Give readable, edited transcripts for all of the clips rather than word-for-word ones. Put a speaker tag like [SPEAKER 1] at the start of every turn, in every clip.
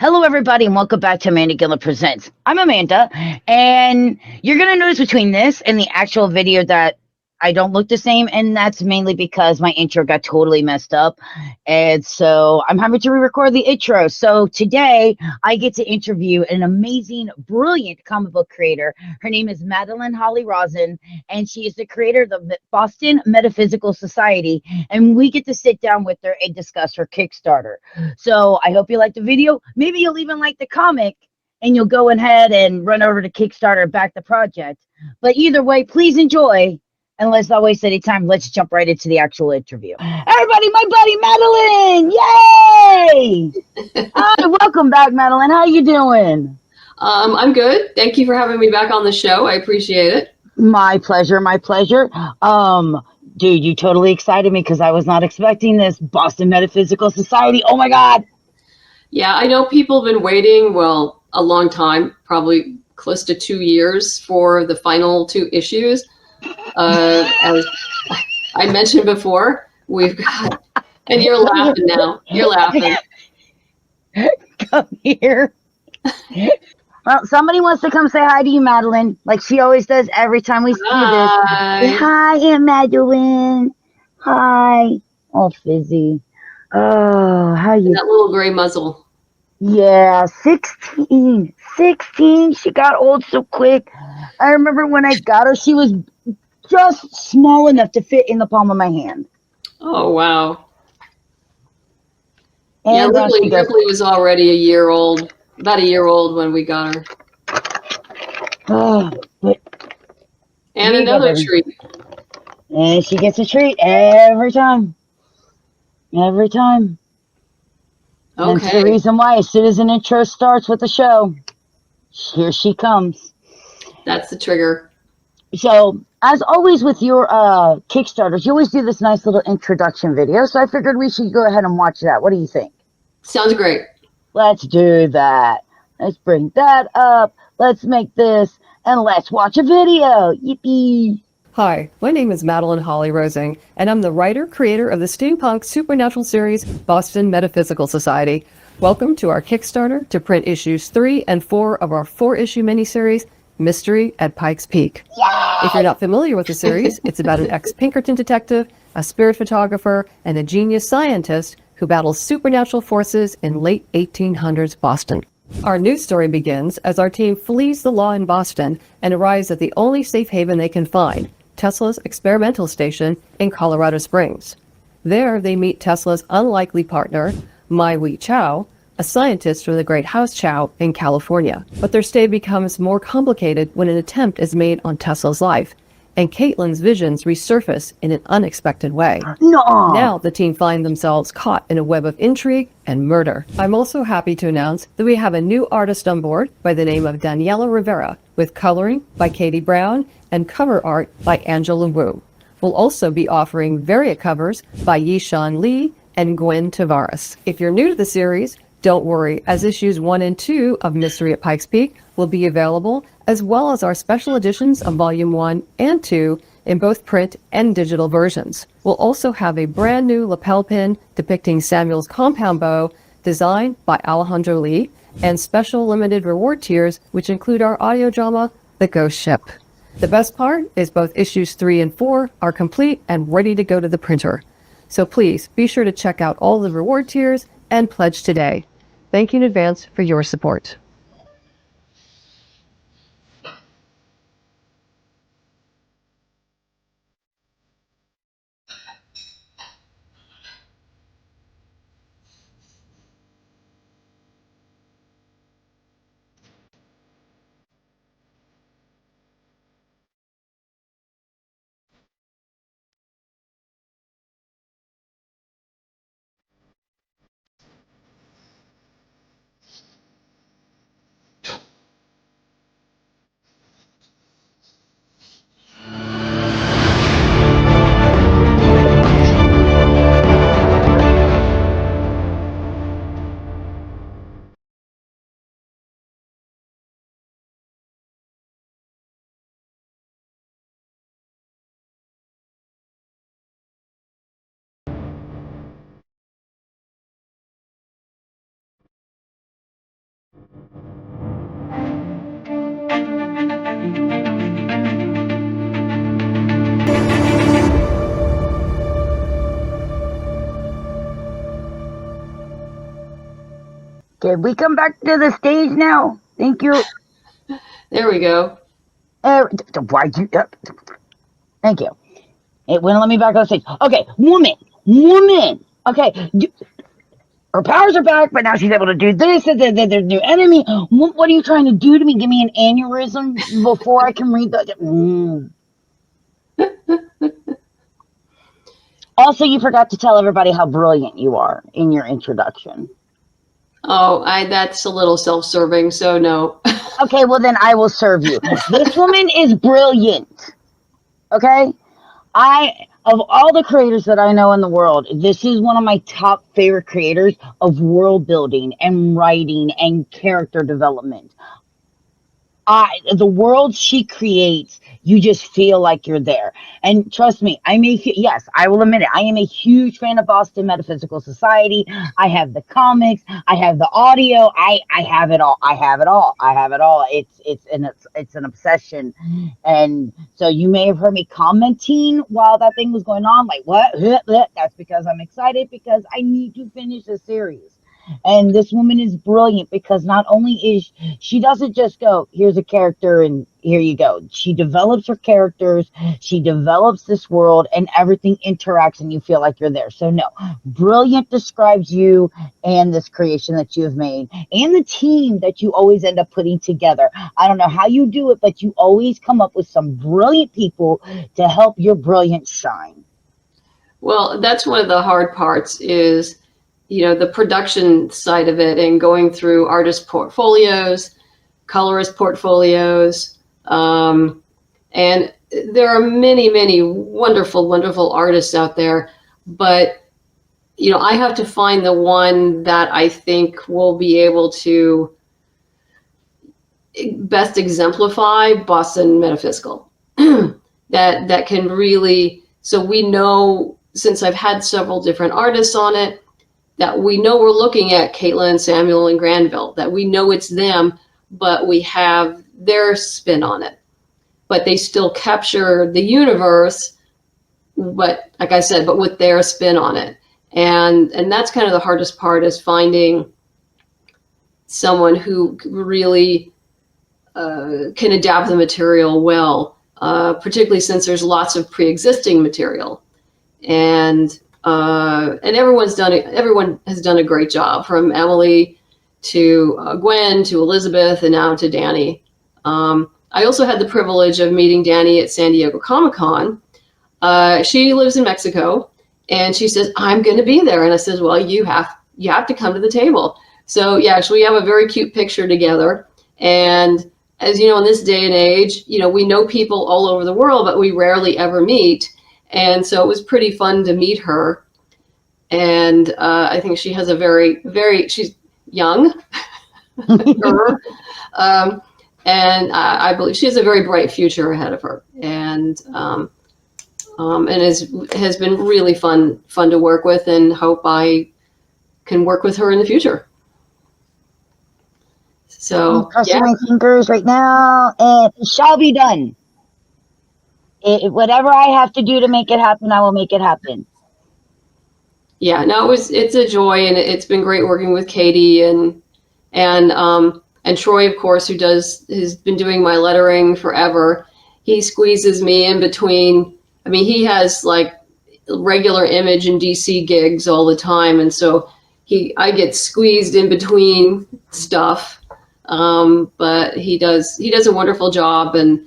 [SPEAKER 1] Hello, everybody, and welcome back to Amanda Gilliam Presents. I'm Amanda, and you're going to notice between this and the actual video that I don't look the same, and that's mainly because my intro got totally messed up, and so I'm having to re-record the intro. So today, I get to interview an amazing, brilliant comic book creator. Her name is Madeleine Holly-Rosing, and she is the creator of the Boston Metaphysical Society, and we get to sit down with her and discuss her Kickstarter. So I hope you like the video. Maybe you'll even like the comic and you'll go ahead and run over to Kickstarter and back the project. But either way, please enjoy. And let's not waste any time. Let's jump right into the actual interview. Everybody, my buddy Madeleine! Yay! Hi, welcome back, Madeleine. How you doing?
[SPEAKER 2] I'm good. Thank you for having me back on the show. I appreciate it.
[SPEAKER 1] My pleasure, my pleasure. Dude, you totally excited me because I was not expecting this. Boston Metaphysical Society. Oh my God.
[SPEAKER 2] Yeah, I know people have been waiting, well, a long time, probably close to 2 years for the final 2 issues. As I mentioned before, we've got, and you're laughing now. You're laughing.
[SPEAKER 1] Come here. Well, somebody wants to come say hi to you, Madeleine, like she always does every time we do this. Say,
[SPEAKER 2] Hi.
[SPEAKER 1] hi, Aunt Madeleine. Hi. Oh, fizzy. Oh, how
[SPEAKER 2] And
[SPEAKER 1] you?
[SPEAKER 2] that little gray muzzle.
[SPEAKER 1] Yeah, 16. 16. She got old so quick. I remember when I got her, she was just small enough to fit in the palm of my hand.
[SPEAKER 2] Oh, wow. Yeah,
[SPEAKER 1] And now she does.
[SPEAKER 2] Ripley was already a year old, about a year old when we got her.
[SPEAKER 1] Oh, but
[SPEAKER 2] And
[SPEAKER 1] here you go,
[SPEAKER 2] another
[SPEAKER 1] baby.
[SPEAKER 2] treat.
[SPEAKER 1] And she gets a treat every time. Every time. Hence the
[SPEAKER 2] Okay.
[SPEAKER 1] reason why, as soon as an intro starts with the show, here she comes.
[SPEAKER 2] That's the trigger.
[SPEAKER 1] So, as always with your Kickstarters, you always do this nice little introduction video. So I figured we should go ahead and watch that. What do you think?
[SPEAKER 2] Sounds great.
[SPEAKER 1] Let's do that. Let's bring that up. Let's make this, and let's watch a video. Yippee!
[SPEAKER 3] Hi, my name is Madeleine Holly-Rosing, and I'm the writer-creator of the Steampunk Supernatural series, Boston Metaphysical Society. Welcome to our Kickstarter to print issues 3 and 4 of our 4-issue miniseries, Mystery at Pikes Peak.
[SPEAKER 1] Yay!
[SPEAKER 3] If you're not familiar with the series, it's about an ex-Pinkerton detective, a spirit photographer, and a genius scientist who battles supernatural forces in late 1800s Boston. Our news story begins as our team flees the law in Boston and arrives at the only safe haven they can find, Tesla's experimental station in Colorado Springs. There, they meet Tesla's unlikely partner, Mai Wee Chow, a scientist from the Great House Chow in California. But their stay becomes more complicated when an attempt is made on Tesla's life, and Caitlin's visions resurface in an unexpected way.
[SPEAKER 1] No!
[SPEAKER 3] Now the team find themselves caught in a web of intrigue and murder. I'm also happy to announce that we have a new artist on board by the name of Daniela Rivera, with coloring by Katie Brown and cover art by Angela Wu. We'll also be offering variant covers by Yishan Lee and Gwen Tavares. If you're new to the series, don't worry, as issues 1 and 2 of Mystery at Pikes Peak will be available, as well as our special editions of Volume 1 and 2 in both print and digital versions. We'll also have a brand new lapel pin depicting Samuel's compound bow, designed by Alejandro Lee, and special limited reward tiers, which include our audio drama, The Ghost Ship. The best part is both issues 3 and 4 are complete and ready to go to the printer. So please be sure to check out all the reward tiers and pledge today. Thank you in advance for your support.
[SPEAKER 1] Can we come back to the stage now? Thank you.
[SPEAKER 2] There we go.
[SPEAKER 1] Why'd you? Thank you. It wouldn't let me back on stage. Okay, woman. Okay, her powers are back, but now she's able to do this. And then there's a new enemy. What are you trying to do to me? Give me an aneurysm before I can read the. Also, you forgot to tell everybody how brilliant you are in your introduction.
[SPEAKER 2] Oh, that's a little self-serving, so no.
[SPEAKER 1] Okay, well then I will serve you. This woman is brilliant. Okay? Of all the creators that I know in the world, this is one of my top favorite creators of world building and writing and character development. The world she creates, you just feel like you're there. And trust me, yes, I will admit it. I am a huge fan of Boston Metaphysical Society. I have the comics. I have the audio. I have it all. I have it all. It's an obsession. And so you may have heard me commenting while that thing was going on. Like, what? That's because I'm excited because I need to finish the series. And this woman is brilliant because not only is she doesn't just go, here's a character and here you go. She develops her characters, she develops this world, and everything interacts and you feel like you're there. So no, brilliant describes you and this creation that you have made and the team that you always end up putting together. I don't know how you do it, but you always come up with some brilliant people to help your brilliance shine.
[SPEAKER 2] Well, that's one of the hard parts is, the production side of it and going through artist portfolios, colorist portfolios. And there are many, many wonderful, wonderful artists out there. But, I have to find the one that I think will be able to best exemplify Boston Metaphysical. that can really, so we know, since I've had several different artists on it, that we know we're looking at Caitlin, Samuel, and Granville, that we know it's them, but we have their spin on it. But they still capture the universe, but like I said, but with their spin on it. And that's kind of the hardest part, is finding someone who really can adapt the material well, particularly since there's lots of pre-existing material. And everyone has done a great job, from Emily to Gwen to Elizabeth and now to Danny. I also had the privilege of meeting Danny at San Diego Comic-Con. She lives in Mexico, and she says, I'm going to be there. And I said, well, you have to come to the table. So yeah, we have a very cute picture together. And as you know, in this day and age, we know people all over the world, but we rarely ever meet. And so it was pretty fun to meet her. And I think she has a very, very, she's young. And I believe she has a very bright future ahead of her. And has been really fun to work with, and hope I can work with her in the future. So
[SPEAKER 1] I'm crossing my fingers right now, and it shall be done. Whatever I have to do to make it happen, I will make it happen.
[SPEAKER 2] Yeah, no, it's a joy, and it's been great working with Katie and Troy, of course, has been doing my lettering forever. He squeezes me in between. I mean, he has like regular Image and DC gigs all the time, and so I get squeezed in between stuff. But he does a wonderful job, and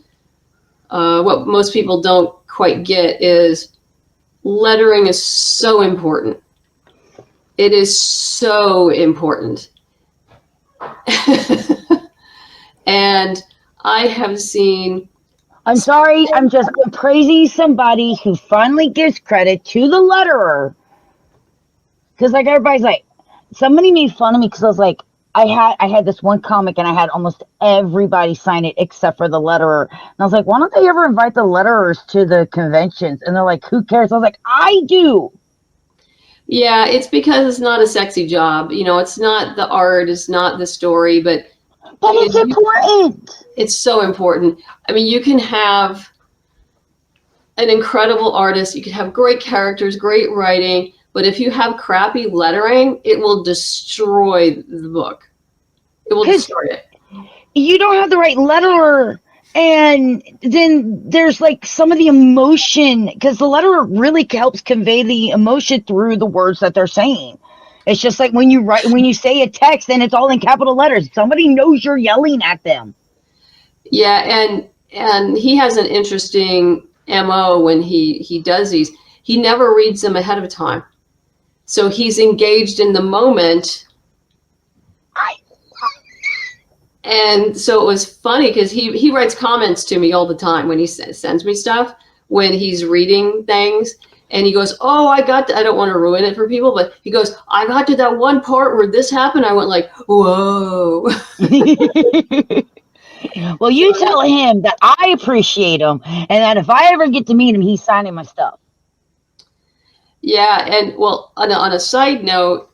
[SPEAKER 2] what most people don't quite get is lettering is so important. It is so important. And I have seen...
[SPEAKER 1] I'm sorry, I'm praising somebody who finally gives credit to the letterer. Because like everybody's like, somebody made fun of me because I was like, I had this one comic and I had almost everybody sign it except for the letterer. And I was like, why don't they ever invite the letterers to the conventions? And they're like, who cares? I was like, I do.
[SPEAKER 2] Yeah, it's because it's not a sexy job. It's not the art, it's not the story, but
[SPEAKER 1] it's important.
[SPEAKER 2] It's so important. I mean, you can have an incredible artist, you can have great characters, great writing, but if you have crappy lettering, it will destroy the book. It will
[SPEAKER 1] 'Cause-
[SPEAKER 2] distort it.
[SPEAKER 1] You don't have the right letterer. And then there's like some of the emotion, because the letterer really helps convey the emotion through the words that they're saying. It's just like when you say a text and it's all in capital letters, somebody knows you're yelling at them.
[SPEAKER 2] Yeah, and he has an interesting MO when he does these. He never reads them ahead of time. So he's engaged in the moment. And so it was funny because he writes comments to me all the time when he sends me stuff, when he's reading things. And he goes, oh, I don't want to ruin it for people, but he goes, I got to that one part where this happened. I went like, whoa.
[SPEAKER 1] Well, you tell him that I appreciate him and that if I ever get to meet him, he's signing my stuff.
[SPEAKER 2] Yeah. And well, on a side note,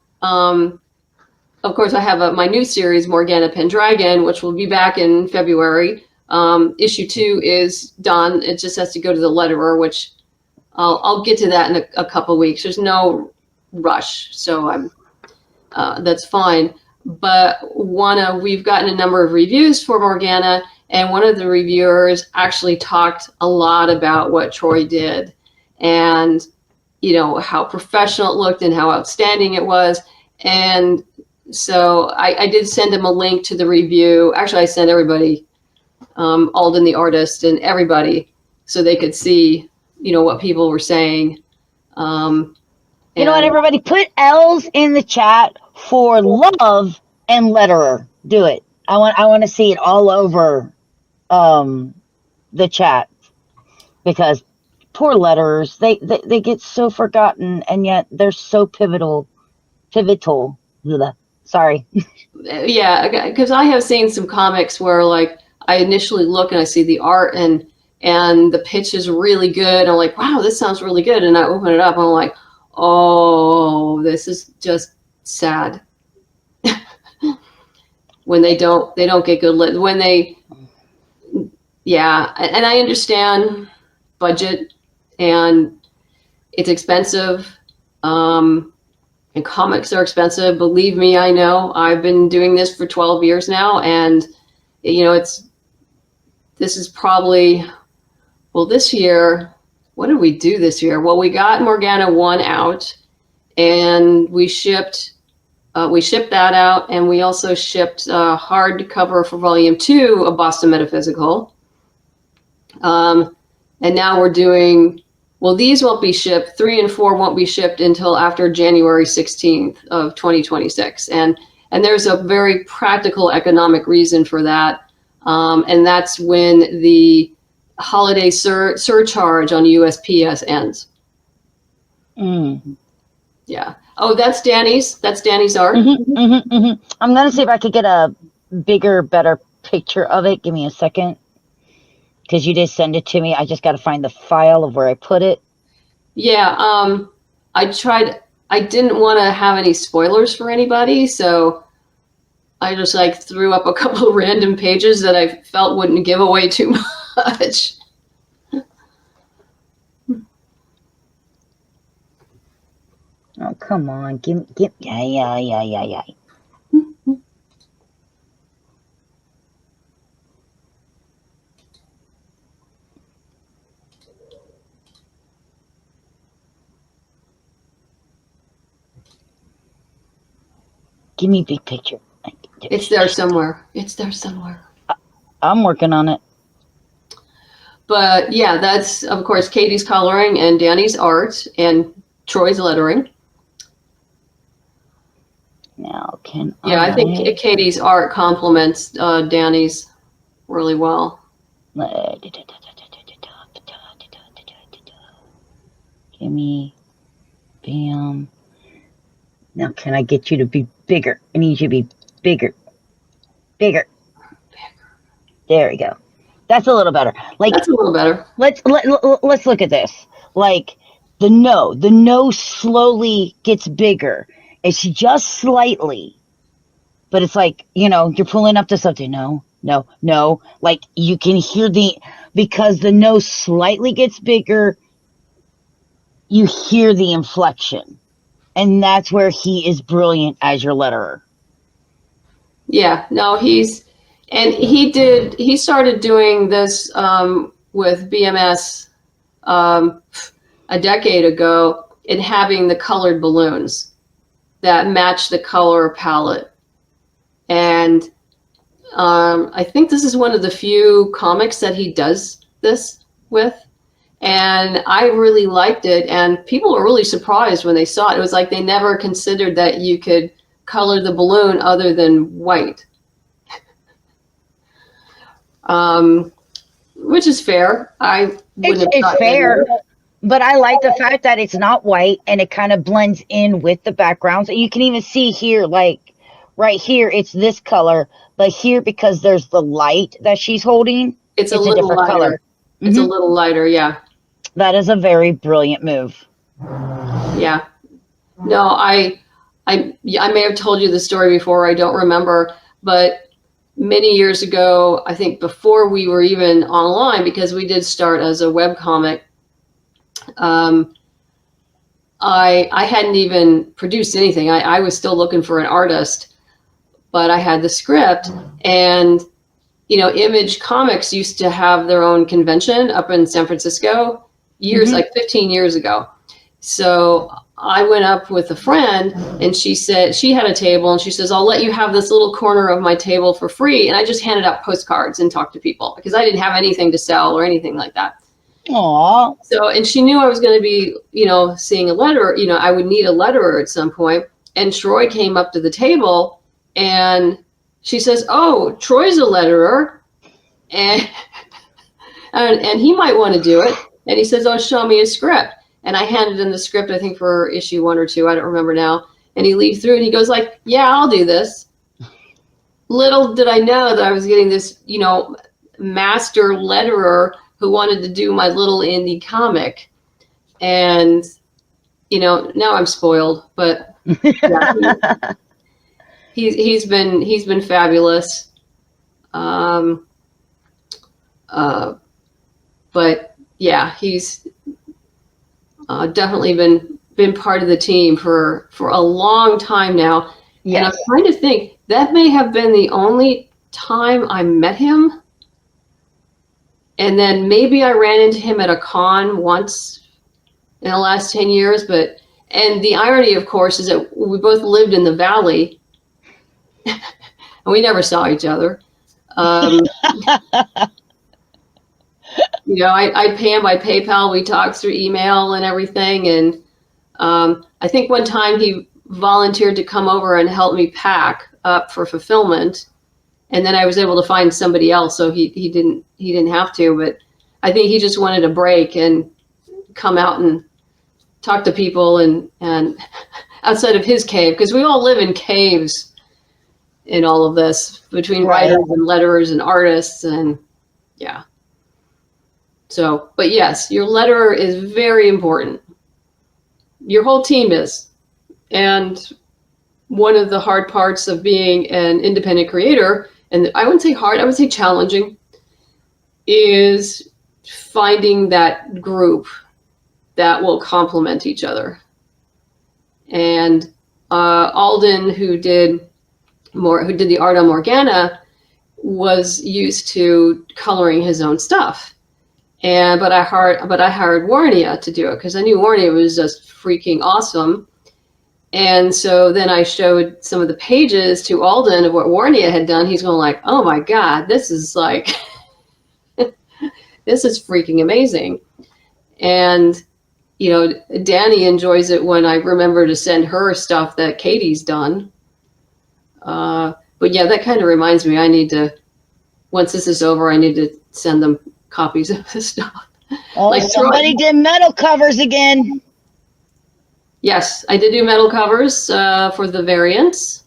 [SPEAKER 2] of course, I have my new series, Morgana Pendragon, which will be back in February. Issue 2 is done. It just has to go to the letterer, which I'll get to that in a couple of weeks. There's no rush, so that's fine. But we've gotten a number of reviews for Morgana, and one of the reviewers actually talked a lot about what Troy did, and how professional it looked and how outstanding it was. And so I did send him a link to the review. Actually, I sent everybody, Alden the artist and everybody, so they could see, what people were saying.
[SPEAKER 1] You know what, everybody? Put L's in the chat for love and letterer. Do it. I want to see it all over the chat, because poor letterers, they get so forgotten, and yet they're so pivotal. Sorry.
[SPEAKER 2] Yeah, because I have seen some comics where like I initially look and I see the art and the pitch is really good. I'm like, wow, this sounds really good. And I open it up and I'm like, oh, this is just sad. When they don't get good when they, yeah. And I understand budget and it's expensive. And comics are expensive. Believe me, I know. I've been doing this for 12 years now. And, this is probably, well, this year, what did we do this year? Well, we got Morgana 1 out and we shipped that out. And we also shipped a hardcover for volume 2 of Boston Metaphysical. And now we're doing, well, these won't be shipped. 3 and 4 won't be shipped until after January 16th of 2026. And there's a very practical economic reason for that. And that's when the holiday surcharge on USPS ends. Yeah. Oh, that's Danny's art.
[SPEAKER 1] I'm going to see if I could get a bigger, better picture of it. Give me a second. Because you did send it to me. I just got to find the file of where I put it.
[SPEAKER 2] Yeah, I didn't want to have any spoilers for anybody, so I just threw up a couple of random pages that I felt wouldn't give away too much.
[SPEAKER 1] Oh, come on. Give yeah. Give me a big picture.
[SPEAKER 2] It's there somewhere.
[SPEAKER 1] I'm working on it.
[SPEAKER 2] But yeah, that's of course Katie's coloring and Danny's art and Troy's lettering.
[SPEAKER 1] Now
[SPEAKER 2] I think Katie's art complements Danny's really well.
[SPEAKER 1] Give me, bam. Now, can I get you to be bigger? I need you to be bigger. There we go. That's a little better.
[SPEAKER 2] That's a little better.
[SPEAKER 1] Let's look at this. The no slowly gets bigger. It's just slightly, but it's you're pulling up to something. No. You can hear because the no slightly gets bigger, you hear the inflection. And that's where he is brilliant as your letterer.
[SPEAKER 2] Yeah, no, he started doing this with BMS a decade ago, and having the colored balloons that match the color palette. And I think this is one of the few comics that he does this with. And I really liked it. And people were really surprised when they saw it. It was like they never considered that you could color the balloon other than white. Which is fair.
[SPEAKER 1] It's fair, but I like the fact that it's not white and it kind of blends in with the backgrounds. And you can even see here, like right here, it's this color, but here, because there's the light that she's holding,
[SPEAKER 2] it's a little
[SPEAKER 1] different
[SPEAKER 2] lighter.
[SPEAKER 1] Color.
[SPEAKER 2] It's a little lighter, yeah.
[SPEAKER 1] That is a very brilliant move.
[SPEAKER 2] Yeah. No, I may have told you the story before, I don't remember, but many years ago, I think before we were even online, because we did start as a webcomic, I hadn't even produced anything. I was still looking for an artist, but I had the script. And, Image Comics used to have their own convention up in San Francisco like 15 years ago. So I went up with a friend, and she said she had a table, and she says, I'll let you have this little corner of my table for free. And I just handed out postcards and talked to people because I didn't have anything to sell or anything like that.
[SPEAKER 1] Aww.
[SPEAKER 2] So, and she knew I was going to be, seeing a letterer, I would need a letterer at some point. And Troy came up to the table, and she says, oh, Troy's a letterer, and he might want to do it. And he says, oh, show me a script. And I handed him the script, I think for issue 1 or 2, I don't remember now. And he leaves through and he goes like, yeah, I'll do this. Little did I know that I was getting this, master letterer who wanted to do my little indie comic. And, now I'm spoiled, but yeah, he's been fabulous. But yeah, he's definitely been part of the team for a long time now. Yes. And I'm trying to think, that may have been the only time I met him. And then maybe I ran into him at a con once in the last 10 years. And the irony, of course, is that we both lived in the Valley and we never saw each other. I pay him by PayPal. We talked through email and everything. And I think one time he volunteered to come over and help me pack up for fulfillment. And then I was able to find somebody else, so he didn't have to. But I think he just wanted a break and come out and talk to people and outside of his cave, because we all live in caves in all of this, between writers and letterers and artists, and yeah. So, but yes, your letterer is very important. Your whole team is. And one of the hard parts of being an independent creator, and I wouldn't say hard, I would say challenging, is finding that group that will complement each other. And Alden, who did the art on Morgana, was used to coloring his own stuff. But I hired Warnia to do it because I knew Warnia was just freaking awesome. And so then I showed some of the pages to Alden of what Warnia had done. He's going like, oh my God, this is like, this is freaking amazing. And, Danny enjoys it when I remember to send her stuff that Katie's done. But yeah, that kind of reminds me, once this is over, I need to send them copies of this stuff.
[SPEAKER 1] Oh, like somebody did metal covers again.
[SPEAKER 2] Yes, I did do metal covers for the variants.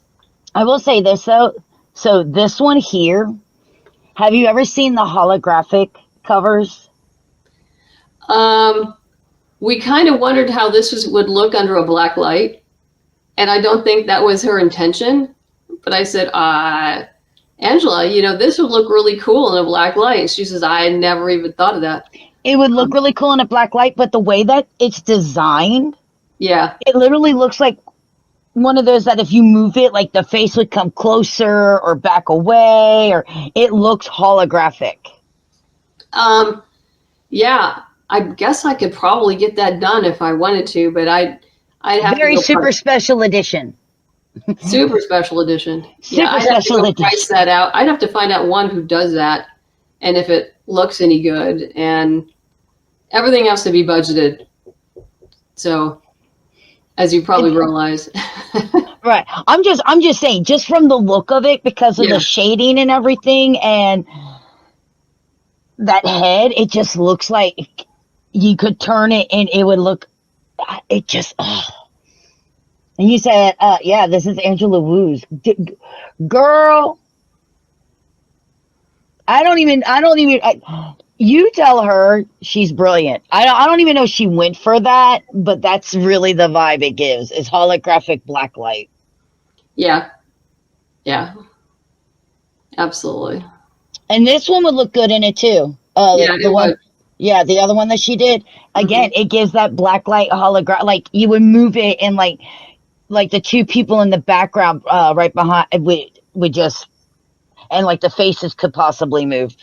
[SPEAKER 1] I will say this though. So this one here, have you ever seen the holographic covers? We kind of wondered how this would look under a black light. And I don't think that was her intention. But I said, Angela, this would look really cool in a black light. She says, I never even thought of that. It would look really cool in a black light, but the way that it's designed, yeah, it literally looks like one of those that if you move it, like the face would come closer or back away, or it looks holographic?
[SPEAKER 2] Yeah, I guess I could probably get that done if I wanted to, but I'd have
[SPEAKER 1] Very
[SPEAKER 2] to go
[SPEAKER 1] super special edition.
[SPEAKER 2] super special edition.
[SPEAKER 1] Super
[SPEAKER 2] I'd have to
[SPEAKER 1] special
[SPEAKER 2] go price
[SPEAKER 1] edition.
[SPEAKER 2] that out. I'd have to find out one who does that, and if it looks any good, and everything has to be budgeted. So, as you probably realize.
[SPEAKER 1] Right. I'm just saying, just from the look of it, because of
[SPEAKER 2] Yeah.
[SPEAKER 1] the shading and everything, and that head, it just looks like you could turn it and it would look, it just, oh. And you said, yeah, this is Angela Wu's. Girl, you tell her she's brilliant. I don't even know if she went for that, but that's really the vibe it gives, is holographic blacklight.
[SPEAKER 2] Yeah. Absolutely.
[SPEAKER 1] And this one would look good in it too.
[SPEAKER 2] Yeah, it would.
[SPEAKER 1] Yeah, the other one that she did. Again, it gives that blacklight hologram. Like you would move it, and like the two people in the background, right behind, would just, and like the faces could possibly move.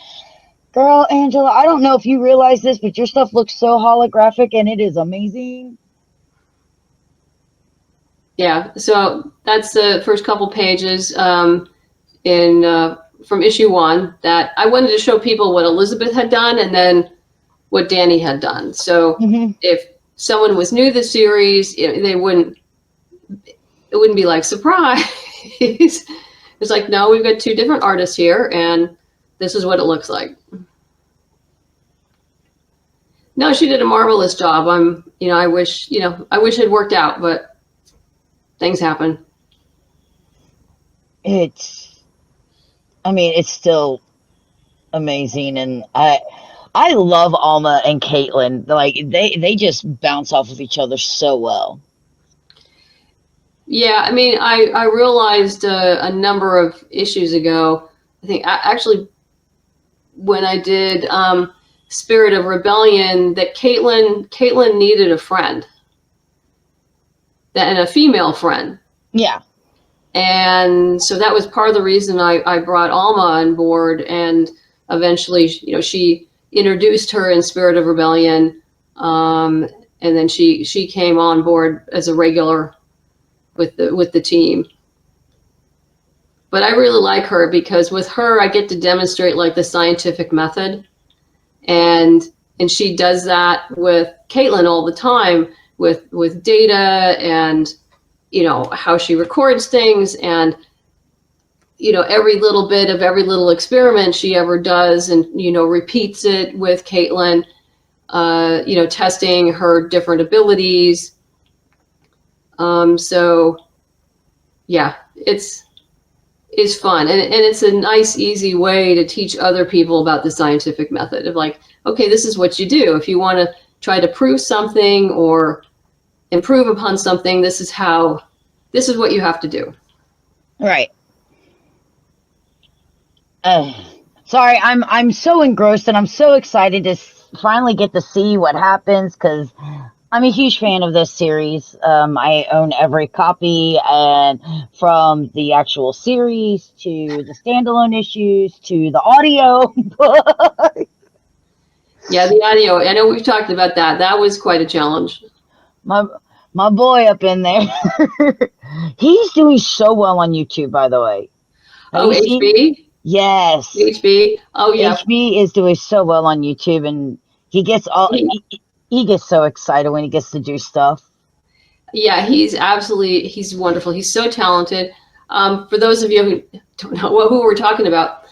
[SPEAKER 1] Girl, Angela, I don't know if you realize this, but your stuff looks so holographic, and it is amazing.
[SPEAKER 2] Yeah, so that's the first couple pages from issue 1 that I wanted to show people what Elizabeth had done and then what Danny had done. So if someone was new to the series, it wouldn't be like, surprise. It's like, no, we've got 2 different artists here, and this is what it looks like. No, she did a marvelous job. I wish it worked out, but things happen.
[SPEAKER 1] It's still amazing, and I love Alma and Caitlin. Like they just bounce off of each other so well.
[SPEAKER 2] Yeah, I realized a number of issues ago, I think actually when I did Spirit of Rebellion, that Caitlin needed a friend, and a female friend.
[SPEAKER 1] Yeah.
[SPEAKER 2] And so that was part of the reason I brought Alma on board, and eventually, she introduced her in Spirit of Rebellion, and then she came on board as a regular with the team. But I really like her because with her I get to demonstrate like the scientific method, and she does that with Caitlin all the time with data and how she records things, and every little bit of every little experiment she ever does, and repeats it with Caitlin, testing her different abilities. So yeah, it's fun, and it's a nice, easy way to teach other people about the scientific method of like, okay, this is what you do if you want to try to prove something or improve upon something. This is what you have to do.
[SPEAKER 1] Right. Sorry, I'm so engrossed, and I'm so excited to finally get to see what happens, because I'm a huge fan of this series. I own every copy, and from the actual series to the standalone issues to the audio book.
[SPEAKER 2] Yeah, the audio. I know we've talked about that. That was quite a challenge.
[SPEAKER 1] My boy up in there, he's doing so well on YouTube, by the way.
[SPEAKER 2] Oh, HB?
[SPEAKER 1] Yes.
[SPEAKER 2] HB? Oh, yeah.
[SPEAKER 1] HB is doing so well on YouTube, and he gets he gets so excited when he gets to do stuff.
[SPEAKER 2] Yeah, he's wonderful. He's so talented. For those of you who don't know who we're talking about,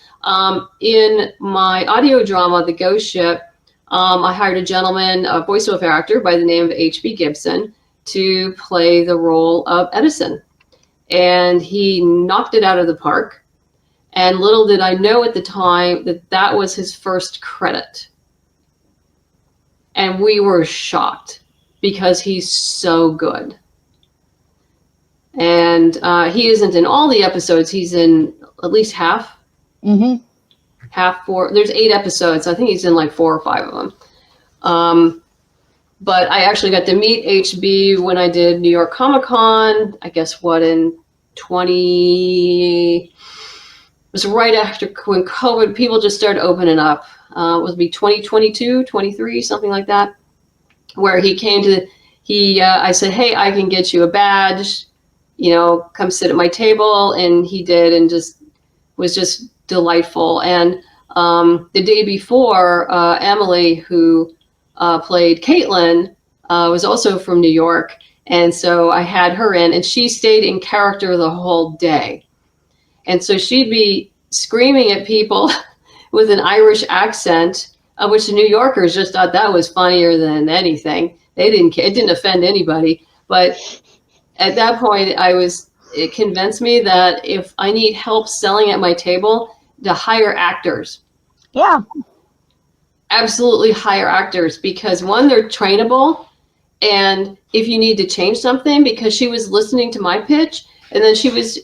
[SPEAKER 2] in my audio drama, The Ghost Ship, I hired a gentleman, a voiceover actor by the name of HB Gibson, to play the role of Edison. And he knocked it out of the park. And little did I know at the time that was his first credit. And we were shocked because he's so good. And he isn't in all the episodes. He's in at least half. Mm-hmm. Half 4. There's 8 episodes. I think he's in like 4 or 5 of them. But I actually got to meet HB when I did New York Comic Con, I guess in 20, it was right after when COVID, people just started opening up. It would be 2022, 23, something like that, where he came to, I said, hey, I can get you a badge, come sit at my table. And he did, and just was just delightful. And the day before, Emily, who played Caitlin, was also from New York. And so I had her in, and she stayed in character the whole day. And so she'd be screaming at people with an Irish accent, which the New Yorkers just thought that was funnier than anything. They didn't care. It didn't offend anybody. But at that point, it convinced me that if I need help selling at my table, to hire actors.
[SPEAKER 1] Yeah.
[SPEAKER 2] Absolutely hire actors, because one, they're trainable. And if you need to change something, because she was listening to my pitch, and then she was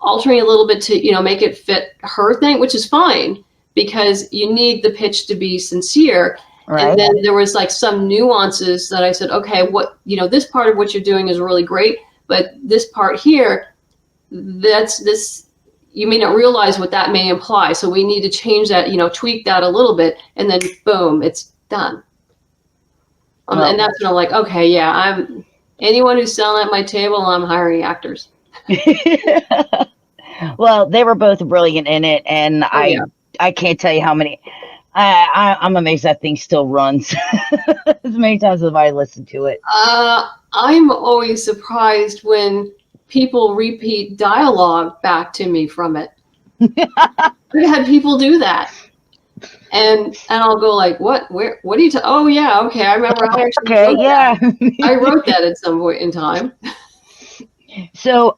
[SPEAKER 2] altering a little bit to, make it fit her thing, which is fine, because you need the pitch to be sincere. Right. And then there was like some nuances that I said, okay, this part of what you're doing is really great, but this part here, you may not realize what that may imply. So we need to change that, tweak that a little bit, and then boom, it's done. And that's when I'm like, okay, yeah, anyone who's selling at my table, I'm hiring actors.
[SPEAKER 1] Well, they were both brilliant in it, and I can't tell you how many. I'm amazed that thing still runs as many times as I listened to it.
[SPEAKER 2] I'm always surprised when people repeat dialogue back to me from it. I had people do that, and I'll go like, what are you oh yeah, okay, I remember. I actually I wrote that at some point in time.
[SPEAKER 1] So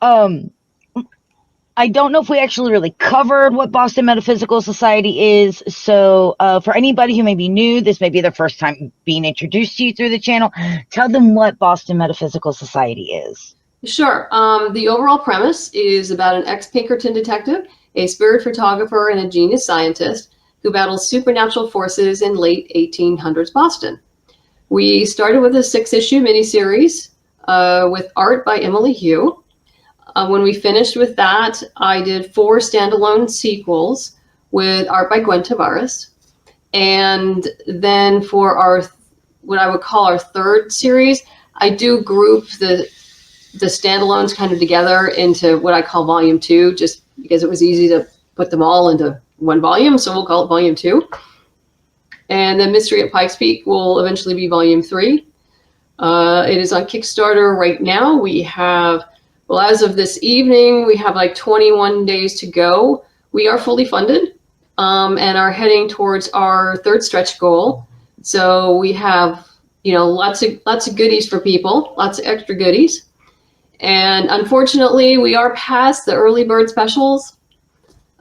[SPEAKER 1] I don't know if we actually really covered what Boston Metaphysical Society is. So for anybody who may be new, this may be their first time being introduced to you through the channel, tell them what Boston Metaphysical Society is.
[SPEAKER 2] Sure. The overall premise is about an ex-Pinkerton detective, a spirit photographer, and a genius scientist who battles supernatural forces in late 1800s Boston. We started with a 6-issue miniseries with art by Emily Hugh. When we finished with that, I did 4 standalone sequels with art by Gwen Tavares. And then for what I would call our 3rd series, I do group the standalones kind of together into what I call volume 2, just because it was easy to put them all into one volume. So we'll call it volume 2. And then Mystery at Pikes Peak will eventually be volume 3. It is on Kickstarter right now. We have, as of this evening, we have like 21 days to go. We are fully funded and are heading towards our 3rd stretch goal. So we have, lots of goodies for people, lots of extra goodies. And unfortunately, we are past the early bird specials.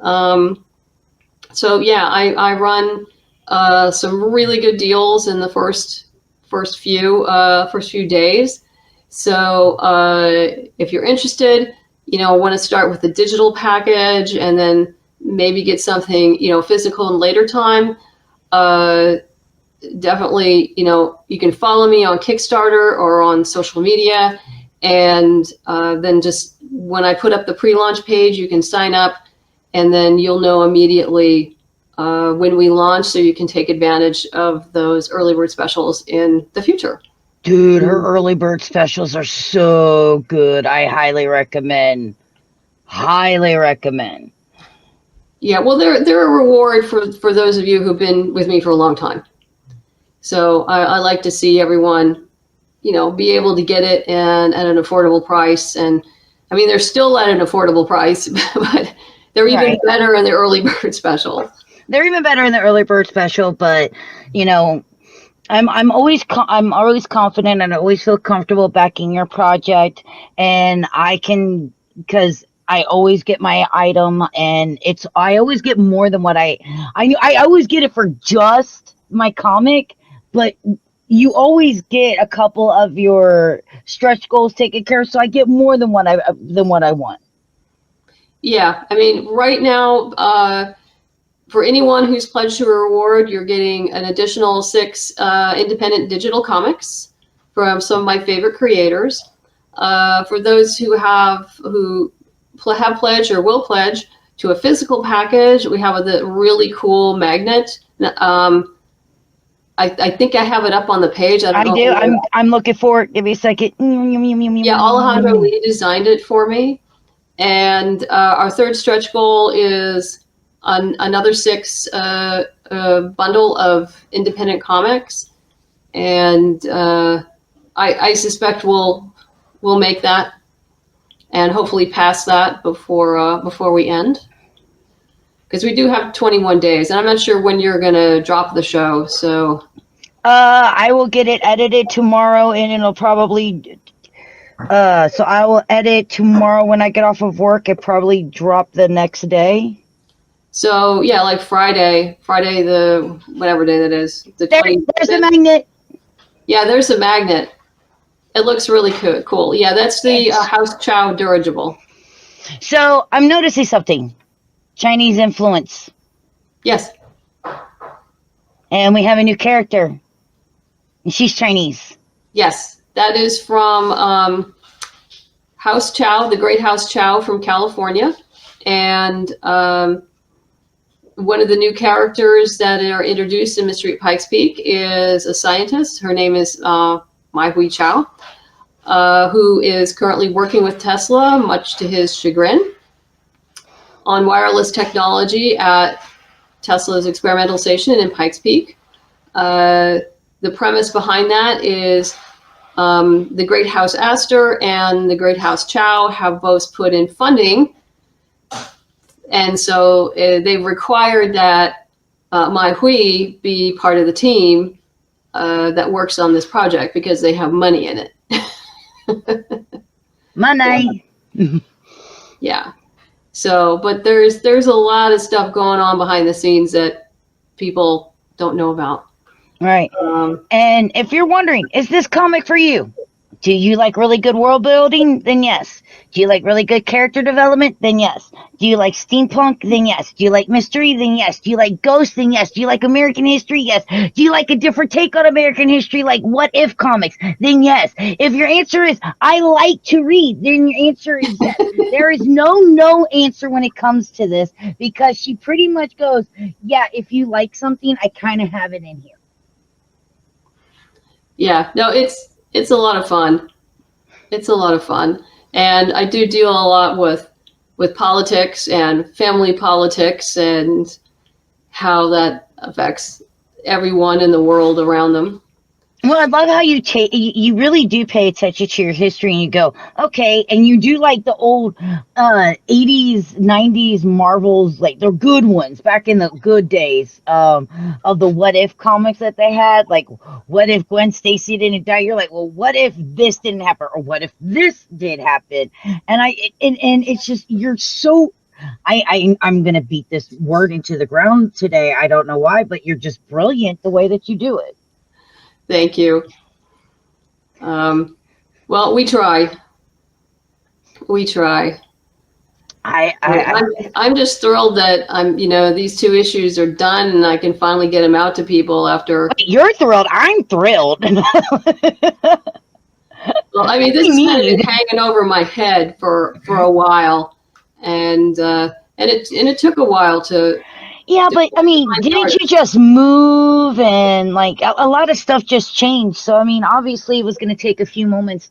[SPEAKER 2] So yeah, I run some really good deals in the first few days. So if you're interested, want to start with the digital package and then maybe get something, physical in later time, definitely, you can follow me on Kickstarter or on social media. And then just when I put up the pre-launch page, you can sign up, and then you'll know immediately when we launch, so you can take advantage of those early bird specials in the future.
[SPEAKER 1] Dude, her early bird specials are so good. I highly recommend. Highly recommend.
[SPEAKER 2] Yeah, well, they're a reward for those of you who've been with me for a long time. So I like to see everyone, be able to get it at an affordable price. And I mean, they're still at an affordable price, but they're even better in the early bird special.
[SPEAKER 1] They're even better in the early bird special, but I'm always confident, and I always feel comfortable backing your project, and because I always get my item, and I always get more than what I always get it for just my comic, but you always get a couple of your stretch goals taken care of, so I get more than what I want.
[SPEAKER 2] Yeah, I mean, right now, for anyone who's pledged to a reward, you're getting an additional 6 independent digital comics from some of my favorite creators. For those who have pledged or will pledge to a physical package, we have a really cool magnet. I think I have it up on the page.
[SPEAKER 1] I do. I'm looking for it. Give me a second.
[SPEAKER 2] Yeah, Alejandro Lee designed it for me. And our third stretch goal is another 6 bundle of independent comics. And I suspect we'll make that and hopefully pass that before we end. Because we do have 21 days, and I'm not sure when you're going to drop the show, so...
[SPEAKER 1] I will get it edited tomorrow, and it'll probably... so I will edit tomorrow when I get off of work. It probably drop the next day.
[SPEAKER 2] So, yeah, like Friday the... whatever day that is.
[SPEAKER 1] There's the magnet.
[SPEAKER 2] Yeah, there's a magnet. It looks really cool. Yeah, that's the House Chow dirigible.
[SPEAKER 1] So, I'm noticing something. Chinese influence.
[SPEAKER 2] Yes.
[SPEAKER 1] And we have a new character. And she's Chinese.
[SPEAKER 2] Yes. That is from House Chow, the Great House Chow from California. And one of the new characters that are introduced in Mystery at Pikes Peak is a scientist. Her name is Mai Hui Chow, who is currently working with Tesla, much to his chagrin, on wireless technology at Tesla's experimental station in Pikes Peak. The premise behind that is the Great House Astor and the Great House Chow have both put in funding. And so they've required that Mai Hui be part of the team that works on this project because they have money in it.
[SPEAKER 1] Money.
[SPEAKER 2] Yeah. So, but there's a lot of stuff going on behind the scenes that people don't know about.
[SPEAKER 1] Right. And if you're wondering, is this comic for you? Do you like really good world building? Then yes. Do you like really good character development? Then yes. Do you like steampunk? Then yes. Do you like mystery? Then yes. Do you like ghosts? Then yes. Do you like American history? Yes. Do you like a different take on American history, like What If comics? Then yes. If your answer is I like to read, then your answer is yes. There is no answer when it comes to this, because she pretty much goes, yeah, if you like something, I kind of have it in here.
[SPEAKER 2] Yeah, no, it's a lot of fun. It's a lot of fun. And I do deal a lot with politics and family politics and how that affects everyone in the world around them.
[SPEAKER 1] Well, I love how you really do pay attention to your history, and you go, okay, and you do like the old 80s, 90s Marvels, like they're good ones back in the good days of the What If comics that they had. Like, what if Gwen Stacy didn't die? You're like, well, what if this didn't happen, or what if this did happen? And it's just, you're so. I'm gonna beat this word into the ground today. I don't know why, but you're just brilliant the way that you do it.
[SPEAKER 2] Thank you. Well, we try. We try. I'm just thrilled that these 2 issues are done and I can finally get them out to people after.
[SPEAKER 1] You're thrilled. I'm thrilled.
[SPEAKER 2] Well, I mean, this has kind of been hanging over my head for a while, and it took a while to.
[SPEAKER 1] Yeah, but I mean, didn't you just move and like a lot of stuff just changed? So I mean, obviously, it was going to take a few moments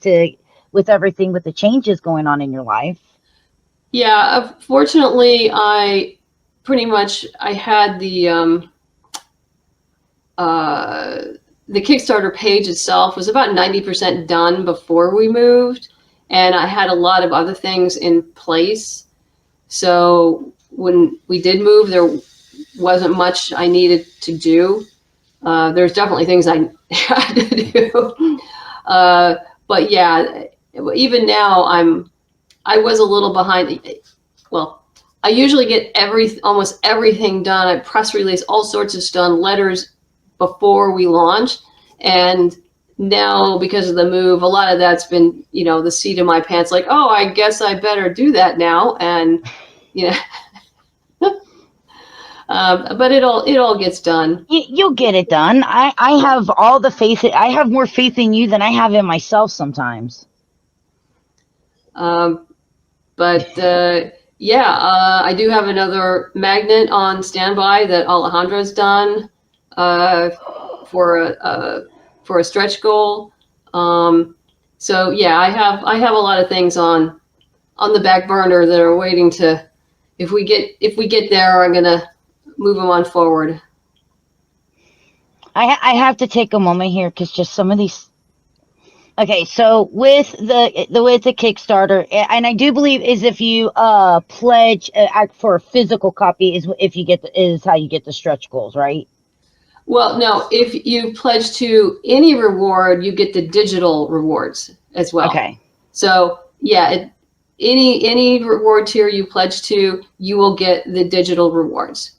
[SPEAKER 1] with everything with the changes going on in your life.
[SPEAKER 2] Yeah, fortunately, I had the Kickstarter page itself was about 90% done before we moved, and I had a lot of other things in place. So when we did move, there wasn't much I needed to do. There's definitely things I had to do. But yeah, even now I was a little behind. Well, I usually get almost everything done. I press release all sorts of stuff, letters before we launch. And now because of the move, a lot of that's been, the seat of my pants, like, oh, I guess I better do that now. And, But it all gets done.
[SPEAKER 1] You'll get it done. I have all the faith. I have more faith in you than I have in myself sometimes.
[SPEAKER 2] I do have another magnet on standby that Alejandro's done for a stretch goal. So yeah, I have a lot of things on the back burner that are waiting to. If we get there, I'm gonna move them on forward.
[SPEAKER 1] I have to take a moment here because just some of these. Okay, so with the Kickstarter, and I do believe is if you pledge for a physical copy is how you get the stretch goals, right?
[SPEAKER 2] Well, no, if you pledge to any reward, you get the digital rewards as well.
[SPEAKER 1] Okay.
[SPEAKER 2] So yeah, any reward tier you pledge to, you will get the digital rewards.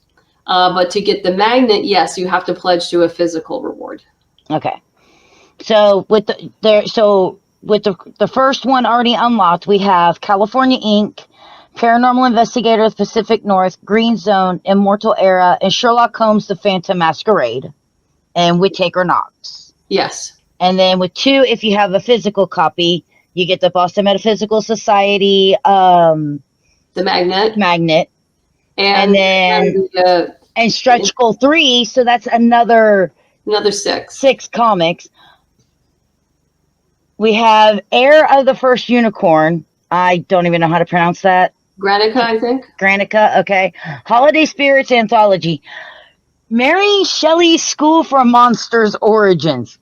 [SPEAKER 2] But to get the magnet, yes, you have to pledge to a physical reward.
[SPEAKER 1] Okay. So with the first one already unlocked, we have California Inc., Paranormal Investigator of the Pacific North, Green Zone, Immortal Era, and Sherlock Holmes: The Phantom Masquerade, and Whittaker Knox.
[SPEAKER 2] Yes.
[SPEAKER 1] And then with 2, if you have a physical copy, you get the Boston Metaphysical Society
[SPEAKER 2] the magnet.
[SPEAKER 1] And then and stretch goal 3, so that's another 6 comics. We have Heir of the First Unicorn. I don't even know how to pronounce that.
[SPEAKER 2] Granica, I think.
[SPEAKER 1] Granica, okay. Holiday Spirits Anthology. Mary Shelley's School for Monsters Origins.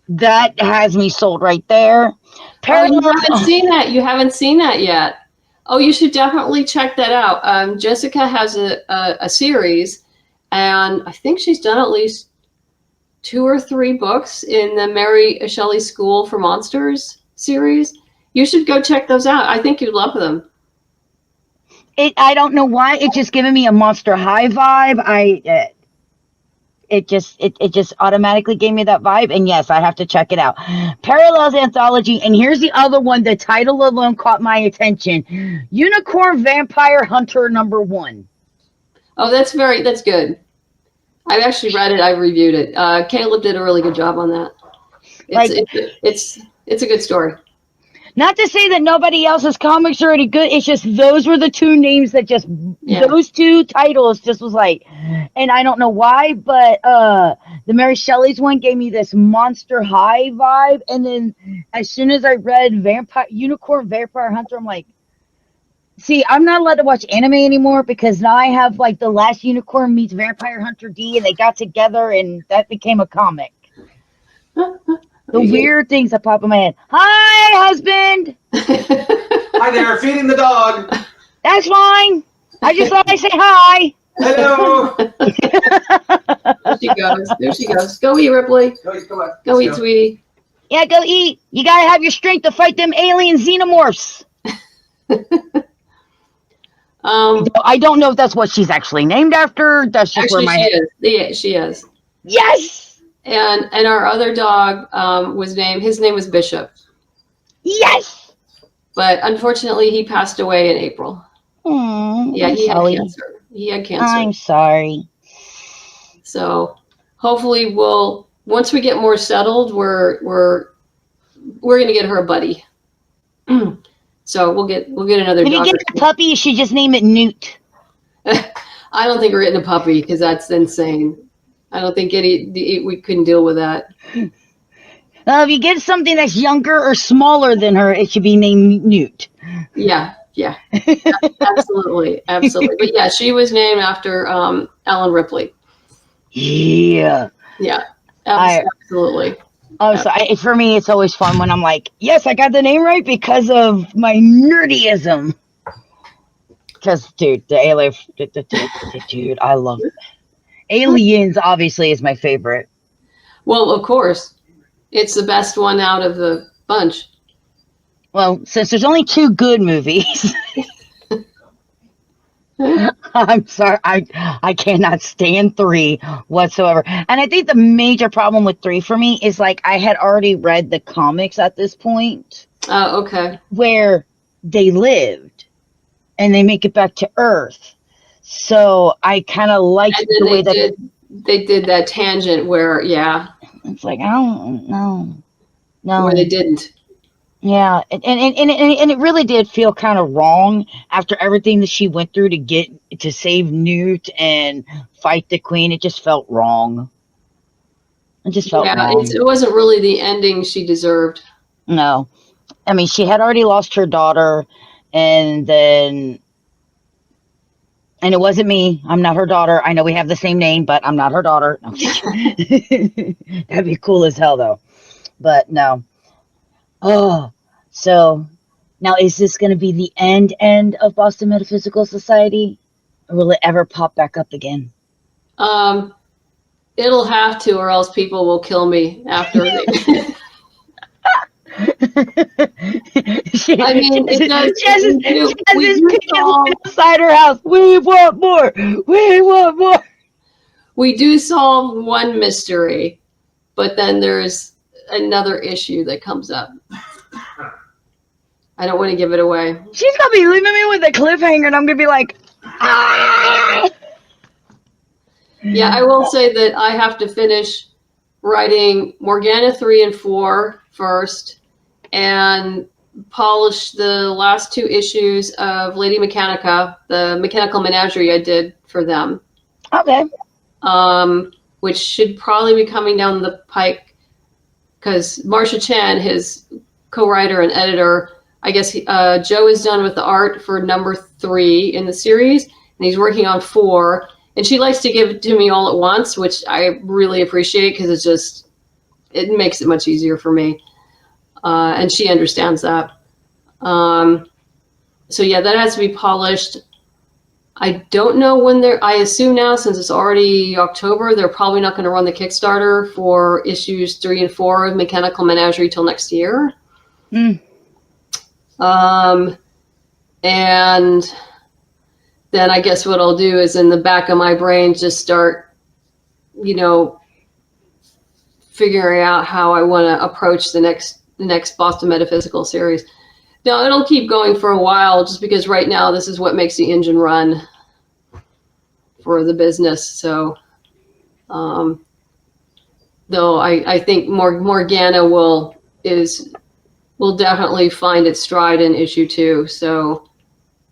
[SPEAKER 1] That has me sold right there.
[SPEAKER 2] You haven't seen that yet. Oh, you should definitely check that out. Jessica has a series, and I think she's done at least 2 or 3 books in the Mary Shelley School for Monsters series. You should go check those out. I think you'd love them.
[SPEAKER 1] I don't know why, it's just giving me a Monster High vibe. It just automatically gave me that vibe, and yes, I have to check it out. Parallels Anthology, and here's the other one. The title alone caught my attention. Unicorn Vampire Hunter #1.
[SPEAKER 2] Oh, that's good. I've actually read it. I've reviewed it. Caleb did a really good job on that. It's a good story.
[SPEAKER 1] Not to say that nobody else's comics are any good. It's just those were the 2 names that those 2 titles just was like, and I don't know why, but the Mary Shelley's one gave me this Monster High vibe, and then as soon as I read Unicorn Vampire Hunter, I'm like, see, I'm not allowed to watch anime anymore because now I have like The Last Unicorn meets Vampire Hunter D, and they got together, and that became a comic. The weird things that pop in my head. Hi, husband.
[SPEAKER 4] Hi there, feeding the dog.
[SPEAKER 1] That's fine. I just thought I'd say hi.
[SPEAKER 4] Hello.
[SPEAKER 2] There she goes. Go eat, Ripley. Go eat, sweetie.
[SPEAKER 1] Yeah, go eat. You gotta have your strength to fight them alien xenomorphs. I don't know if that's what she's actually named after. That's just where my head
[SPEAKER 2] is. Yeah, she is.
[SPEAKER 1] Yes.
[SPEAKER 2] And our other dog his name was Bishop.
[SPEAKER 1] Yes.
[SPEAKER 2] But unfortunately, he passed away in April. Yeah, he had cancer.
[SPEAKER 1] I'm sorry.
[SPEAKER 2] So hopefully once we get more settled, we're gonna get her a buddy. So we'll get another dog.
[SPEAKER 1] If you get a puppy, you should just name it Newt.
[SPEAKER 2] I don't think we're getting a puppy because that's insane. I don't think we couldn't deal with that.
[SPEAKER 1] If you get something that's younger or smaller than her, it should be named Newt.
[SPEAKER 2] Yeah, absolutely. But yeah, she was named after Ellen Ripley.
[SPEAKER 1] Yeah,
[SPEAKER 2] absolutely.
[SPEAKER 1] So for me, it's always fun when I'm like, yes, I got the name right because of my nerdyism. Because, dude, the alien, dude, I love it. Aliens, obviously, is my favorite.
[SPEAKER 2] Well, of course. It's the best one out of the bunch.
[SPEAKER 1] Well, since there's only 2 good movies, I'm sorry, I cannot stand 3 whatsoever. And I think the major problem with 3 for me is, like, I had already read the comics at this point.
[SPEAKER 2] Okay.
[SPEAKER 1] Where they lived, and they make it back to Earth. So I kind of liked
[SPEAKER 2] And then
[SPEAKER 1] the way that
[SPEAKER 2] they did that tangent where,
[SPEAKER 1] it's like, I don't know. No.
[SPEAKER 2] where they didn't.
[SPEAKER 1] Yeah, and it really did feel kind of wrong after everything that she went through to save Newt and fight the Queen. It just felt wrong. It just felt wrong.
[SPEAKER 2] It wasn't really the ending she deserved.
[SPEAKER 1] No, I mean, she had already lost her daughter, and it wasn't me. I'm not her daughter. I know we have the same name, but I'm not her daughter. No. That'd be cool as hell, though. But no. Oh, so now is this going to be the end of Boston Metaphysical Society, or will it ever pop back up again?
[SPEAKER 2] It'll have to, or else people will kill me after. I mean, it does.
[SPEAKER 1] Outside her house. We want more. We want more.
[SPEAKER 2] We do solve one mystery, but then there's another issue that comes up. I don't want to give it away.
[SPEAKER 1] She's gonna be leaving me with a cliffhanger, and I'm gonna be like, ah!
[SPEAKER 2] Yeah, I will say that I have to finish writing Morgana 3 and 4 first, and polish the last 2 issues of Lady Mechanica, the mechanical menagerie I did for them.
[SPEAKER 1] Okay.
[SPEAKER 2] Which should probably be coming down the pike. Because Marcia Chan, his co-writer and editor, I guess Joe is done with the art for number 3 in the series, and he's working on 4. And she likes to give it to me all at once, which I really appreciate because it makes it much easier for me. And she understands that. So yeah, that has to be polished. I don't know when I assume now, since it's already October, they're probably not going to run the Kickstarter for issues 3 and 4 of Mechanical Menagerie till next year. And then I guess what I'll do is in the back of my brain, just start, figuring out how I want to approach the next Boston Metaphysical series. No, it'll keep going for a while just because right now this is what makes the engine run for the business. So, though I think Morgana will definitely find its stride in issue 2. So,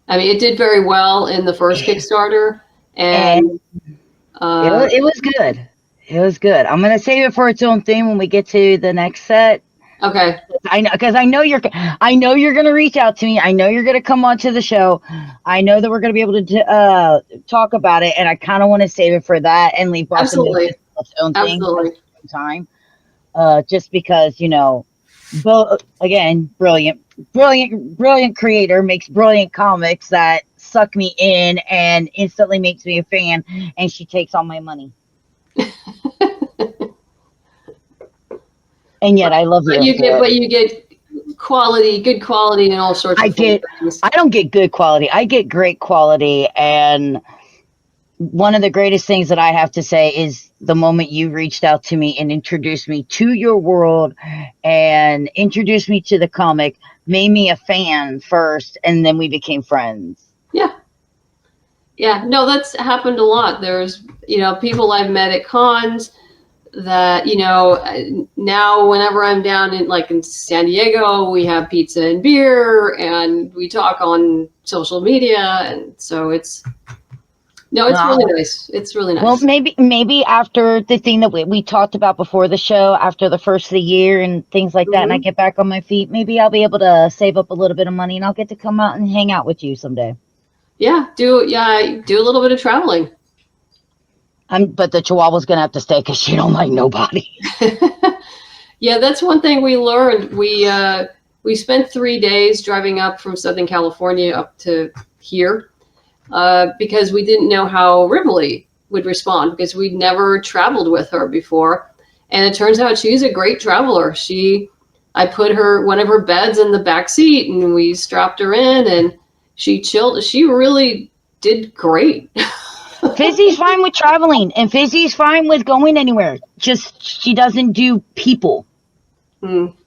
[SPEAKER 2] I mean, it did very well in the first Kickstarter, and
[SPEAKER 1] it was good. It was good. I'm gonna save it for its own thing when we get to the next set.
[SPEAKER 2] Okay.
[SPEAKER 1] I know, because I know you're gonna reach out to me. I know you're gonna come onto the show. I know that we're gonna be able to talk about it, and I kind of want to save it for that and leave Boston its own thing at the same time. Just because again, brilliant creator makes brilliant comics that suck me in and instantly makes me a fan, and she takes all my money. And yet I love you.
[SPEAKER 2] But you get good quality and all sorts of things.
[SPEAKER 1] I don't get good quality. I get great quality. And one of the greatest things that I have to say is the moment you reached out to me and introduced me to your world and introduced me to the comic, made me a fan first, and then we became friends.
[SPEAKER 2] Yeah. Yeah. No, that's happened a lot. There's, people I've met at cons that, now whenever I'm down in San Diego, we have pizza and beer and we talk on social media. And so it's really nice. It's really nice.
[SPEAKER 1] Well, maybe after the thing that we talked about before the show, after the first of the year and things like that, and I get back on my feet, maybe I'll be able to save up a little bit of money and I'll get to come out and hang out with you someday.
[SPEAKER 2] Yeah. Do a little bit of traveling.
[SPEAKER 1] But the Chihuahua's going to have to stay because she don't like nobody.
[SPEAKER 2] Yeah, that's one thing we learned. We spent 3 days driving up from Southern California up to here because we didn't know how Rivoli would respond because we'd never traveled with her before. And it turns out she's a great traveler. I put one of her beds in the back seat and we strapped her in and she chilled. She really did great.
[SPEAKER 1] Fizzy's fine with traveling, and Fizzy's fine with going anywhere. Just she doesn't do people.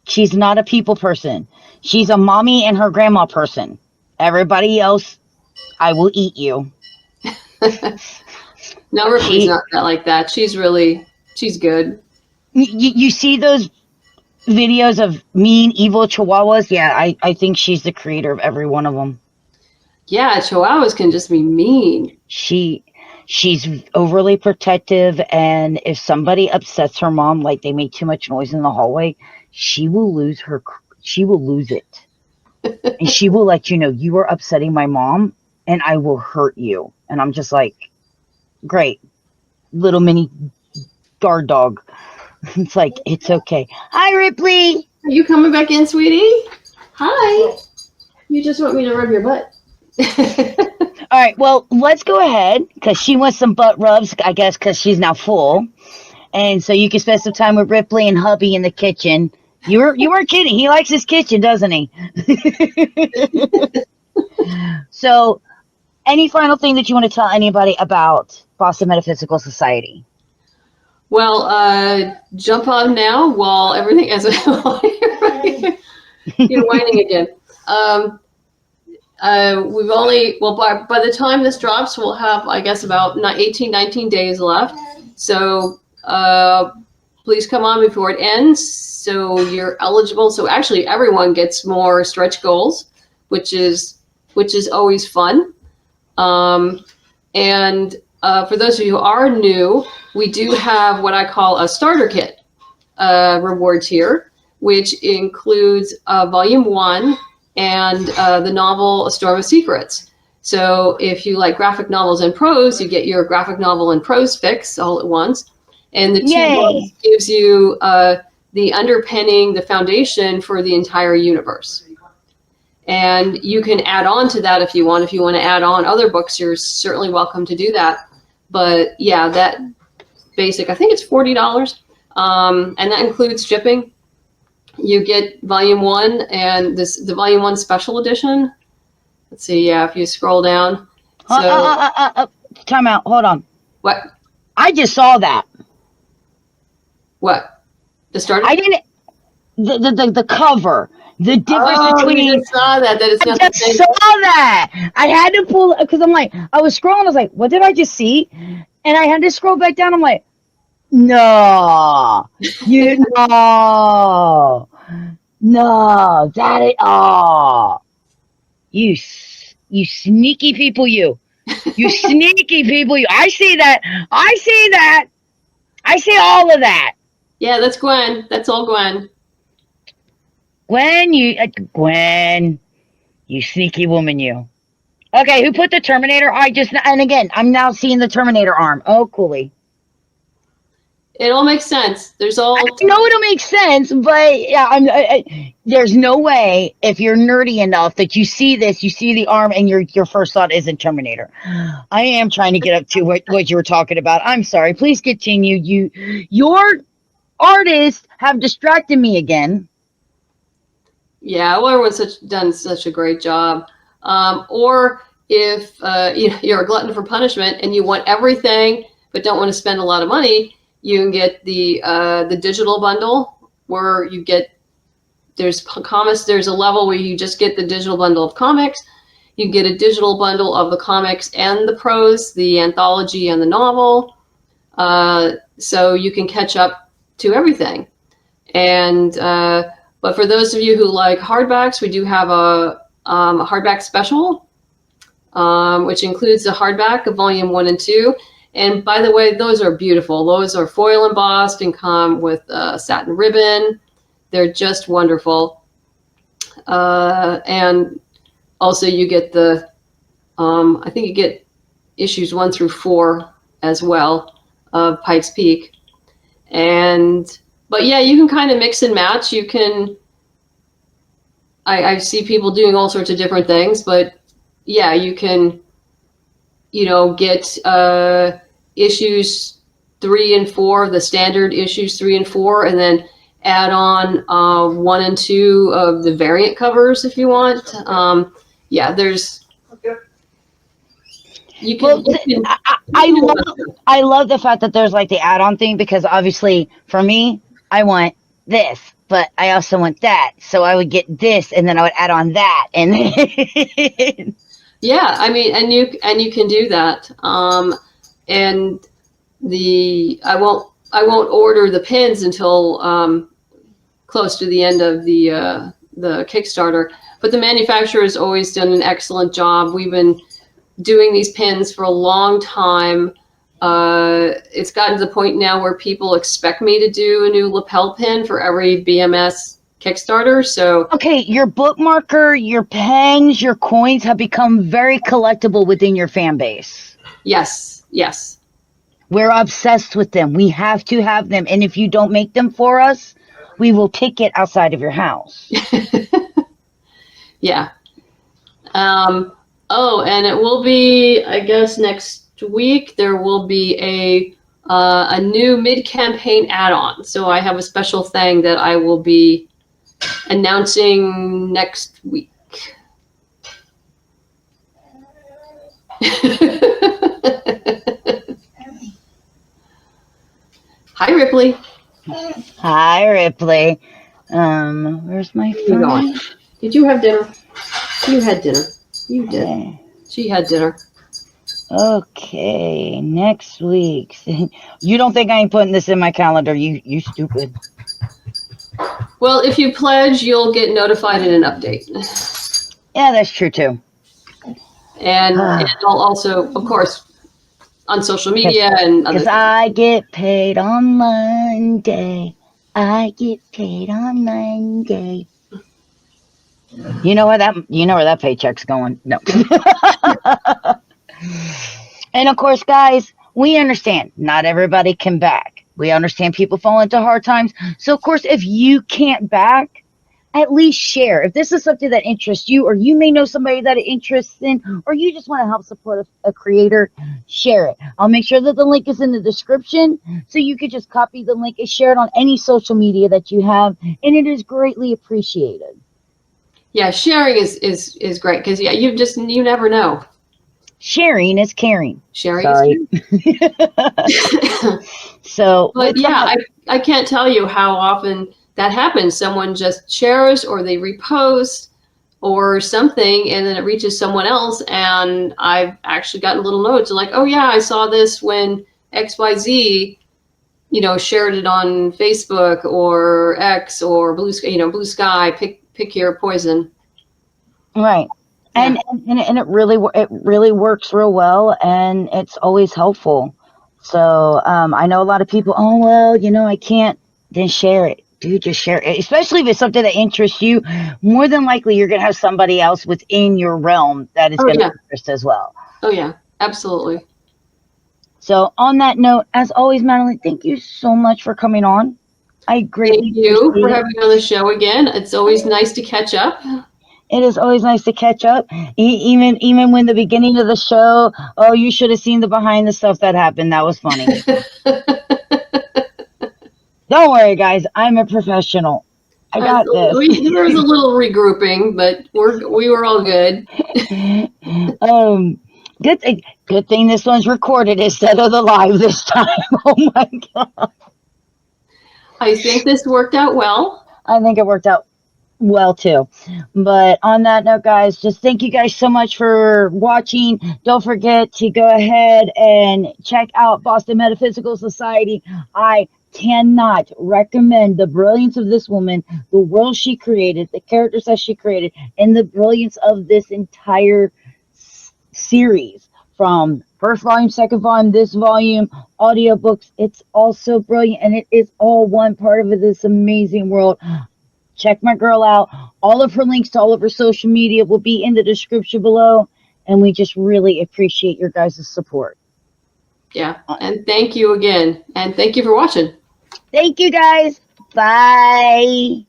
[SPEAKER 1] She's not a people person. She's a mommy and her grandma person. Everybody else, I will eat you.
[SPEAKER 2] No, Ripley's not that like that. She's good.
[SPEAKER 1] You see those videos of mean, evil chihuahuas? Yeah, I think she's the creator of every one of them.
[SPEAKER 2] Yeah, chihuahuas can just be mean.
[SPEAKER 1] She's overly protective, and if somebody upsets her mom, like they make too much noise in the hallway, she will lose it. And she will let you know, you are upsetting my mom and I will hurt you. And I'm just like, great. Little mini guard dog. It's like, it's okay. Hi, Ripley.
[SPEAKER 2] Are you coming back in, sweetie? Hi. You just want me to rub your butt.
[SPEAKER 1] All right, well, let's go ahead, because she wants some butt rubs, I guess, because she's now full. And so you can spend some time with Ripley and hubby in the kitchen. You weren't kidding. He likes his kitchen, doesn't he? So, any final thing that you want to tell anybody about Boston Metaphysical Society?
[SPEAKER 2] Well, jump on now while everything is... You're whining again. We've only... Well, by the time this drops, we'll have, I guess, about 19 days left. So, please come on before it ends. So you're eligible. So actually, everyone gets more stretch goals, which is always fun. And for those of you who are new, we do have what I call a starter kit reward tier, which includes volume 1 and the novel A Storm of Secrets. So if you like graphic novels and prose, you get your graphic novel and prose fix all at once. And the 2 books gives you the underpinning, the foundation for the entire universe. And you can add on to that if you want. If you want to add on other books, you're certainly welcome to do that. But yeah, that basic, I think it's $40. And that includes shipping. You get volume 1 and the volume 1 special edition. Let's see, yeah, if you scroll down.
[SPEAKER 1] Time out, hold on.
[SPEAKER 2] What?
[SPEAKER 1] I just saw that.
[SPEAKER 2] What? The starter?
[SPEAKER 1] I didn't. The cover. The difference between.
[SPEAKER 2] You just saw that. That it's not
[SPEAKER 1] I just saw that. I had to pull because I'm like, I was scrolling. I was like, what did I just see? And I had to scroll back down. I'm like, no, no, that is you sneaky people, you sneaky people, you. I see that. I see all of that.
[SPEAKER 2] Yeah, that's Gwen. That's all Gwen.
[SPEAKER 1] Gwen, you sneaky woman, you. Okay, who put the Terminator? And again, I'm now seeing the Terminator arm. Oh, coolie.
[SPEAKER 2] It all makes sense. I
[SPEAKER 1] know it'll make sense, but yeah, there's no way if you're nerdy enough that you see this, you see the arm, and your first thought isn't Terminator. I am trying to get up to what you were talking about. I'm sorry. Please continue. Your artists have distracted me again.
[SPEAKER 2] Yeah, everyone's done such a great job. Or if you're a glutton for punishment and you want everything but don't want to spend a lot of money, you can get the digital bundle where you get there's comics. There's a level where you just get the digital bundle of comics. You get a digital bundle of the comics and the prose, the anthology and the novel. So you can catch up to everything. And but for those of you who like hardbacks, we do have a hardback special, which includes the hardback of volume 1 and 2. And by the way, those are beautiful. Those are foil embossed and come with satin ribbon. They're just wonderful. And also you get the, I think you get issues 1 through 4 as well of Pikes Peak. But yeah, you can kind of mix and match. You can, I see people doing all sorts of different things, but yeah, you can, get issues 3 and 4, the standard issues 3 and 4, and then add on 1 and 2 of the variant covers if you want. Yeah, there's. You can.
[SPEAKER 1] I love the fact that there's like the add-on thing, because obviously for me, I want this, but I also want that. So I would get this, and then I would add on that, and then
[SPEAKER 2] Yeah, I mean, and you can do that. And I won't order the pins until close to the end of the Kickstarter. But the manufacturer has always done an excellent job. We've been doing these pins for a long time. It's gotten to the point now where people expect me to do a new lapel pin for every BMS Kickstarter. So
[SPEAKER 1] Okay, your bookmarker, your pens, your coins have become very collectible within your fan base.
[SPEAKER 2] yes.
[SPEAKER 1] We're obsessed with them. We have to have them. And if you don't make them for us, we will pick it outside of your house.
[SPEAKER 2] Yeah. And it will be, I guess, next week, there will be a new mid-campaign add-on. So I have a special thing that I will be announcing next week. Hi, Ripley.
[SPEAKER 1] Hi, Ripley. Where's my
[SPEAKER 2] Where you
[SPEAKER 1] phone?
[SPEAKER 2] going? Did you have dinner? You had dinner. You did.
[SPEAKER 1] Okay.
[SPEAKER 2] She had dinner.
[SPEAKER 1] Okay, next week. You don't think I ain't putting this in my calendar? You stupid.
[SPEAKER 2] Well, if you pledge, you'll get notified in an update.
[SPEAKER 1] Yeah, that's true too.
[SPEAKER 2] And I'll also, of course, on social media and other
[SPEAKER 1] Because I get paid on Monday. I get paid on Monday. You know where that paycheck's going. No. And of course, guys, we understand not everybody can back. We understand people fall into hard times. So of course, if you can't back, at least share. If this is something that interests you, or you may know somebody that it interests in, or you just want to help support a creator, share it. I'll make sure that the link is in the description, so you could just copy the link and share it on any social media that you have, and it is greatly appreciated.
[SPEAKER 2] Yeah, sharing is great because you never know.
[SPEAKER 1] Sharing is caring.
[SPEAKER 2] Sharing
[SPEAKER 1] Sorry.
[SPEAKER 2] is caring.
[SPEAKER 1] So,
[SPEAKER 2] But yeah, I can't tell you how often that happens. Someone just shares or they repost or something, and then it reaches someone else. And I've actually gotten little notes like, oh yeah, I saw this when XYZ, shared it on Facebook or X or Blue Sky, pick your poison.
[SPEAKER 1] right.
[SPEAKER 2] Yeah.
[SPEAKER 1] And it really works real well, and it's always helpful. So I know a lot of people, oh well, I can't. Then share it, dude. Just share it, especially if it's something that interests you. More than likely, you're gonna have somebody else within your realm that is gonna interest as well.
[SPEAKER 2] Oh yeah, absolutely.
[SPEAKER 1] So on that note, as always, Madeleine, thank you so much for coming on. I greatly
[SPEAKER 2] Thank you
[SPEAKER 1] appreciate
[SPEAKER 2] for
[SPEAKER 1] it.
[SPEAKER 2] having me on the show again. It's always nice to catch up.
[SPEAKER 1] It is always nice to catch up. Even when the beginning of the show, oh, you should have seen the behind the stuff that happened. That was funny. Don't worry, guys. I'm a professional. I got this.
[SPEAKER 2] There was a little regrouping, but we were all good.
[SPEAKER 1] Good thing this one's recorded instead of the live this time. Oh my god.
[SPEAKER 2] I think this worked out well.
[SPEAKER 1] I think it worked out well too. But on that note, guys, just thank you guys so much for watching. Don't forget to go ahead and check out Boston Metaphysical Society. I cannot recommend the brilliance of this woman, the world she created, the characters that she created, and the brilliance of this entire series. From first volume, second volume, this volume, audiobooks. It's all so brilliant, and it is all one part of this amazing world. Check my girl out. All of her links to all of her social media will be in the description below. And we just really appreciate your guys' support.
[SPEAKER 2] Yeah. And thank you again. And thank you for watching.
[SPEAKER 1] Thank you, guys. Bye.